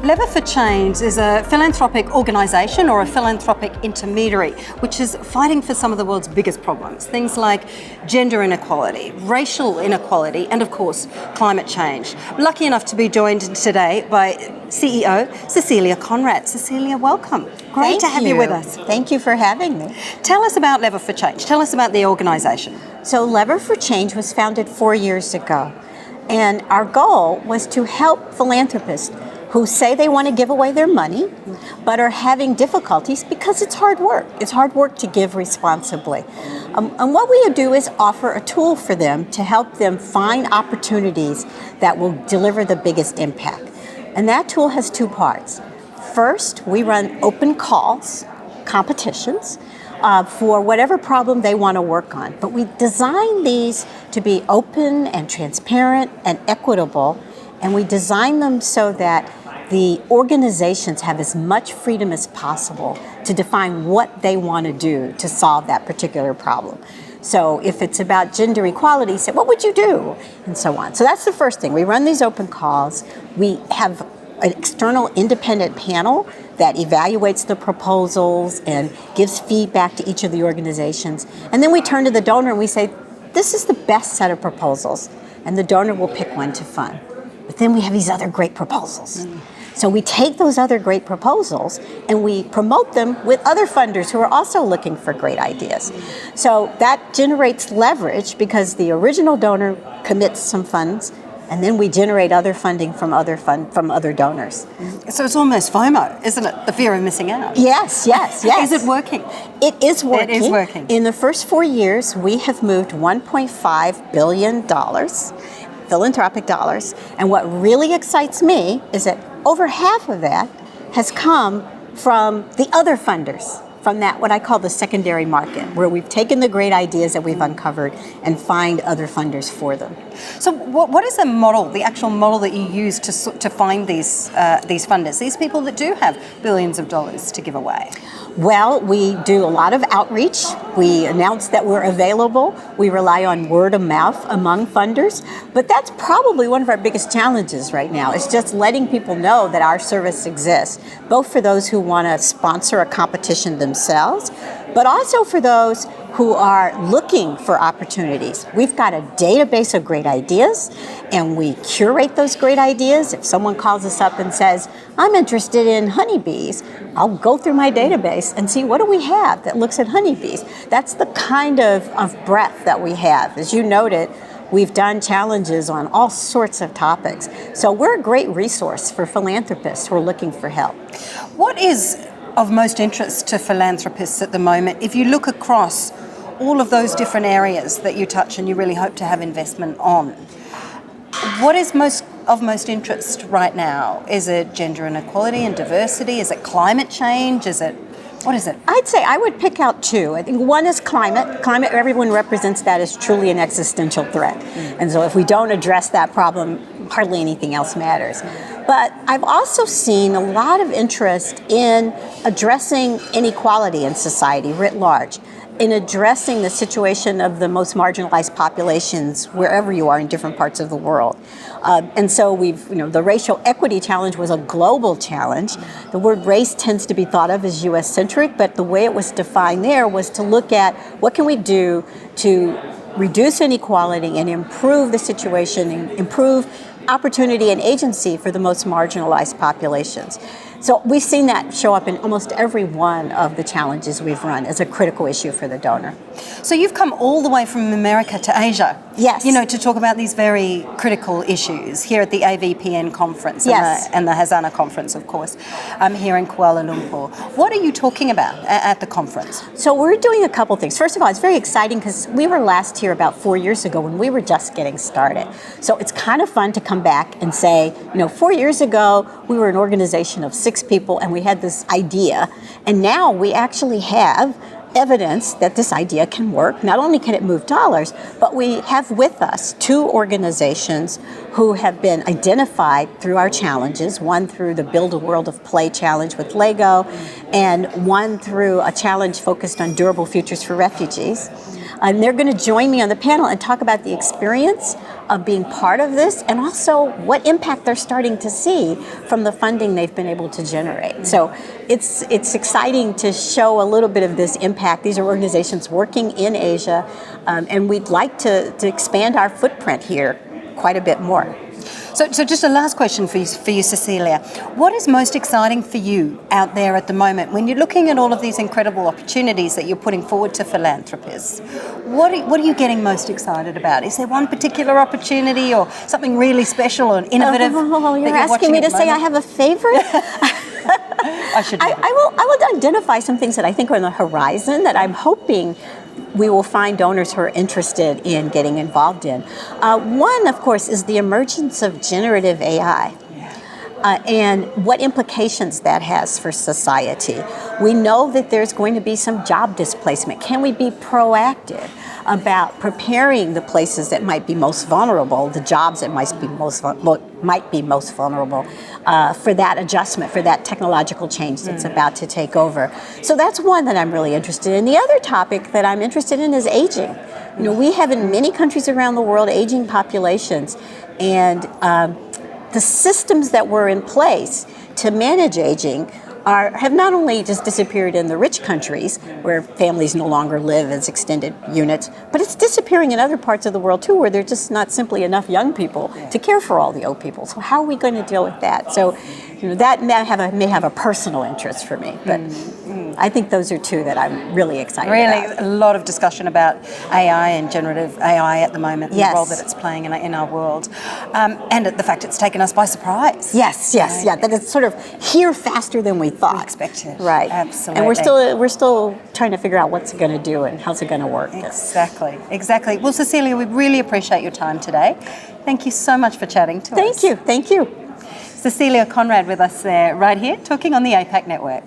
Lever for Change is a philanthropic organisation or a philanthropic intermediary which is fighting for some of the world's biggest problems. Things like gender inequality, racial inequality, and of course, climate change. Lucky enough to be joined today by CEO Cecilia Conrad. Cecilia, welcome. Great to have you with us. Thank you for having me. Tell us about Lever for Change. Tell us about the organisation. So Lever for Change was founded 4 years ago. And our goal was to help philanthropists who say they want to give away their money, but are having difficulties because it's hard work. It's hard work to give responsibly. And what we do is offer a tool for them to help them find opportunities that will deliver the biggest impact. And that tool has two parts. First, we run open calls, competitions, for whatever problem they want to work on. But we design these to be open and transparent and equitable, and we design them so that the organizations have as much freedom as possible to define what they want to do to solve that particular problem. So if it's about gender equality, say, what would you do? And so on. So that's the first thing. We run these open calls. We have an external independent panel that evaluates the proposals and gives feedback to each of the organizations. And then we turn to the donor and we say, this is the best set of proposals. And the donor will pick one to fund. But then we have these other great proposals. So we take those other great proposals and we promote them with other funders who are also looking for great ideas. So that generates leverage because the original donor commits some funds, and then we generate other funding from other donors. So it's almost FOMO, isn't it? The fear of missing out. Yes. Is it working? It is working. It is working. In the first 4 years, we have moved $1.5 billion, philanthropic dollars. And what really excites me is that over half of that has come from the other funders, from that, what I call the secondary market, where we've taken the great ideas that we've uncovered and find other funders for them. So what is the model, the actual model that you use to find these funders, these people that do have billions of dollars to give away? Well, we do a lot of outreach. We announce that we're available. We rely on word of mouth among funders. But that's probably one of our biggest challenges right now. It's just letting people know that our service exists, both for those who want to sponsor a competition themselves, but also for those who are looking for opportunities. We've got a database of great ideas, and we curate those great ideas. If someone calls us up and says, I'm interested in honeybees, I'll go through my database and see what do we have that looks at honeybees. That's the kind of breadth that we have. As you noted, we've done challenges on all sorts of topics. So we're a great resource for philanthropists who are looking for help. What is of most interest to philanthropists at the moment, if you look across all of those different areas that you touch and you really hope to have investment on? What is of most interest right now? Is it gender inequality and diversity? Is it climate change? What is it? I'd say I would pick out two. I think one is climate. Climate, everyone represents that as truly an existential threat. And so if we don't address that problem, hardly anything else matters. But I've also seen a lot of interest in addressing inequality in society writ large, in addressing the situation of the most marginalized populations wherever you are in different parts of the world. And so the racial equity challenge was a global challenge. The word race tends to be thought of as US-centric, but the way it was defined there was to look at what can we do to reduce inequality and improve the situation, and improve opportunity and agency for the most marginalized populations. So we've seen that show up in almost every one of the challenges we've run as a critical issue for the donor. So you've come all the way from America to Asia. Yes. To talk about these very critical issues here at the AVPN conference. Yes. and the Hazana conference, of course, here in Kuala Lumpur. What are you talking about at the conference? So we're doing a couple things. First of all, it's very exciting because we were last here about 4 years ago when we were just getting started. So it's kind of fun to come back and say, 4 years ago, we were an organization of 6 people and we had this idea. And now we actually have evidence that this idea can work. Not only can it move dollars, but we have with us 2 organizations who have been identified through our challenges, one through the Build a World of Play challenge with Lego, and one through a challenge focused on durable futures for refugees. And they're going to join me on the panel and talk about the experience of being part of this and also what impact they're starting to see from the funding they've been able to generate. So it's exciting to show a little bit of this impact. These are organizations working in Asia, and we'd like to expand our footprint here quite a bit more. So just a last question for you, Cecilia. What is most exciting for you out there at the moment when you're looking at all of these incredible opportunities that you're putting forward to philanthropists? What are you getting most excited about? Is there one particular opportunity or something really special or innovative? You're asking me to say I have a favorite? I will identify some things that I think are on the horizon that I'm hoping we will find donors who are interested in getting involved in. One, of course, is the emergence of generative AI. And what implications that has for society. We know that there's going to be some job displacement. Can we be proactive about preparing the places that might be most vulnerable, the jobs that might be most vulnerable for that adjustment, for that technological change that's about to take over? So that's one that I'm really interested in. The other topic that I'm interested in is aging. You know, we have in many countries around the world aging populations, and the systems that were in place to manage aging have not only just disappeared in the rich countries where families no longer live as extended units, but it's disappearing in other parts of the world too, where there's just not simply enough young people to care for all the old people. So how are we going to deal with that? So, you know, that may have a personal interest for me, but I think those are two that I'm really excited about. Really, a lot of discussion about AI and generative AI at the moment, and Yes. the role that it's playing in our world, and the fact it's taken us by surprise. Yes, that it's sort of here faster than we thought. Expected. Right. Absolutely. And we're still trying to figure out what's it going to do and how's it going to work. Exactly. Well, Cecilia, we really appreciate your time today. Thank you so much for chatting to us. Thank you. Cecilia Conrad with us there, right here, talking on the APAC Network.